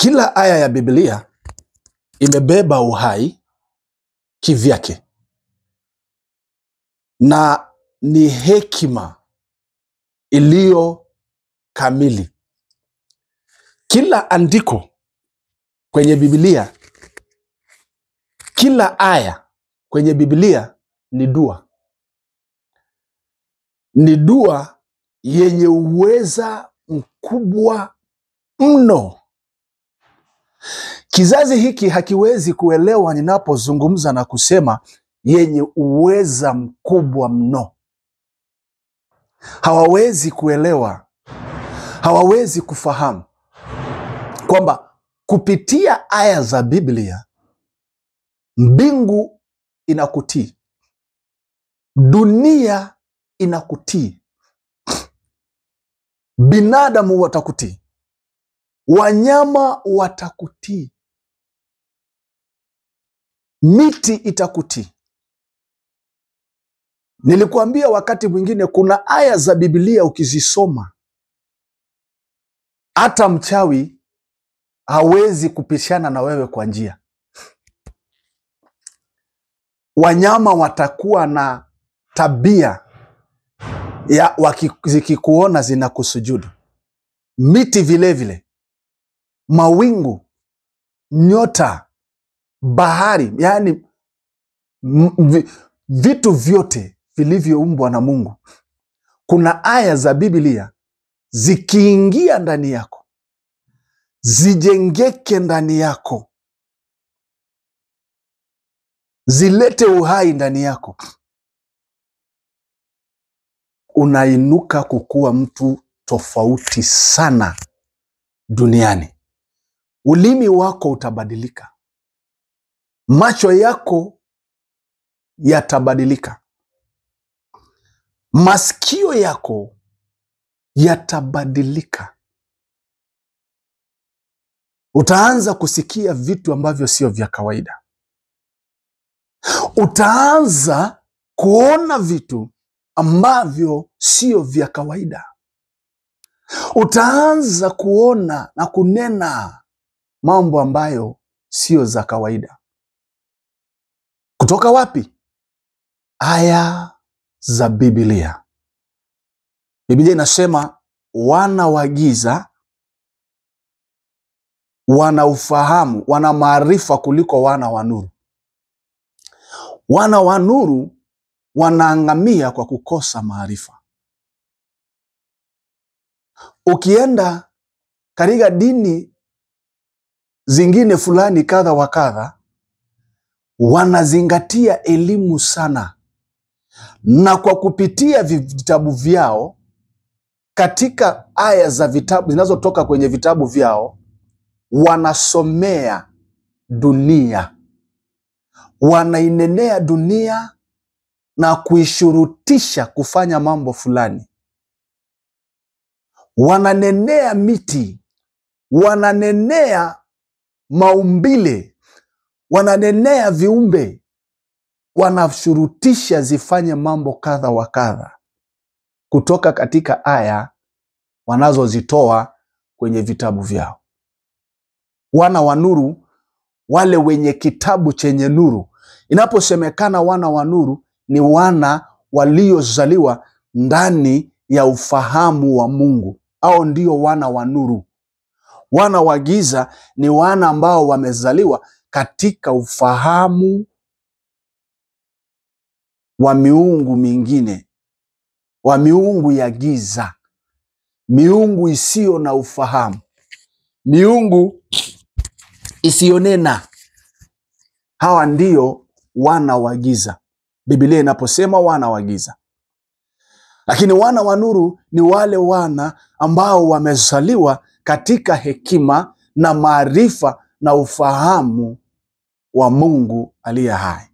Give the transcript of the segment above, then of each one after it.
Kila aya ya Biblia imebeba uhai kivyake na ni hekima iliyo kamili. Kila andiko kwenye Biblia, kila aya kwenye Biblia ni dua. Ni dua yenye uweza mkubwa mno. Kizazi hiki hakiwezi kuelewa ninapozungumza na kusema yenye uweza mkubwa mno. Hawawezi kuelewa, hawawezi kufahamu kwamba kupitia aya za Biblia mbingu inakutii, dunia inakutii, binadamu watakutii, wanyama watakutii, miti itakutii. Nilikuambia wakati mwingine kuna aya za Biblia ukizisoma hata mchawi hawezi kupishana na wewe kwa njia. Wanyama watakuwa na tabia ya zikikuona zinakusujudu. Miti vile vile, mawingu, nyota, bahari, yani vitu vyote vilivyoumbwa na Mungu. Kuna aya za Biblia zikiingia ndani yako, zijengeke ndani yako, zilete uhai ndani yako, unainuka kukuwa mtu tofauti sana duniani. Ulimi wako utabadilika, macho yako yatabadilika, masikio yako yatabadilika. Utaanza kusikia vitu ambavyo sio vya kawaida. Utaanza kuona vitu ambavyo sio vya kawaida. Utaanza kuona na kunena mambo ambayo sio za kawaida. Kutoka wapi? Aya za Biblia. Biblia inasema wana wa giza wana ufahamu, wana maarifa kuliko wana wa nuru. Wana wa nuru wanaangamia kwa kukosa maarifa. Ukienda katika dini zingine fulani kadha wa kadha, wanazingatia elimu sana, na kwa kupitia vitabu vyao, katika aya za vitabu zinazotoka kwenye vitabu vyao, wanasomea dunia, wanainenea dunia na kuishurutisha kufanya mambo fulani. Wananenea miti, wananenea maumbile, wananenea viumbe, wanashurutisha zifanye mambo kadha wa kadha kutoka katika aya wanazozitoa kwenye vitabu vyao. Wana wa nuru, wale wenye kitabu chenye nuru. Inaposemekana wana wa nuru, ni wana waliozaliwa ndani ya ufahamu wa Mungu, au ndio wana wa nuru. Wana wa giza ni wana ambao wamezaliwa katika ufahamu wa miungu mingine, wa miungu ya giza, miungu isiyo na ufahamu, miungu isiyonena. Hawa ndio wana wa giza, Biblia inaposema wana wa giza. Lakini wana wa nuru ni wale wana ambao wamezaliwa katika hekima na maarifa na ufahamu wa Mungu aliye hai.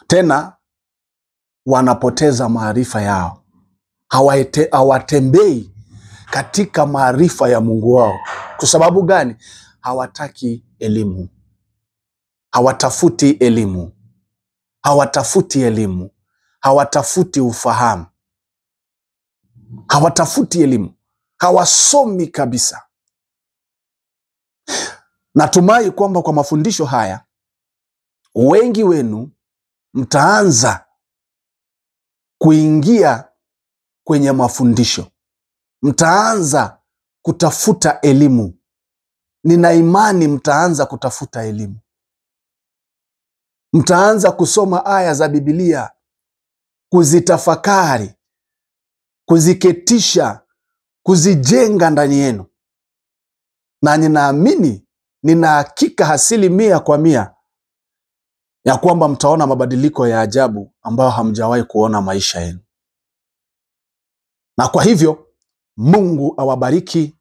Tena wanapoteza maarifa yao. Hawatembei katika maarifa ya Mungu wao. Kwa sababu gani? Hawataki elimu. Hawatafuti elimu. Hawatafuti elimu. Hawatafuti ufahamu. Hawatafuti elimu. Hawasomi kabisa. Natumai kwamba kwa mafundisho haya wengi wenu mtaanza kuingia kwenye mafundisho, mtaanza kutafuta elimu. Nina imani mtaanza kutafuta elimu, mtaanza kusoma aya za Biblia, kuzitafakari, kuziketisha, kuzijenga ndani yenu, na ninaamini, nina hakika 100% ya kwamba mtaona mabadiliko ya ajabu ambayo hamjawahi kuona maisha yenu. Na kwa hivyo Mungu awabariki,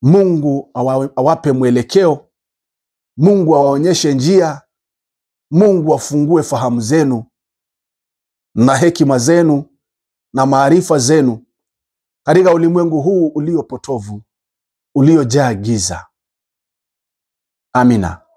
Mungu awape mwelekeo, Mungu awaonyeshe njia, Mungu afungue fahamu zenu na hekima zenu na maarifa zenu katika ulimwengu huu uliopotovu, uliojaa giza. Amina.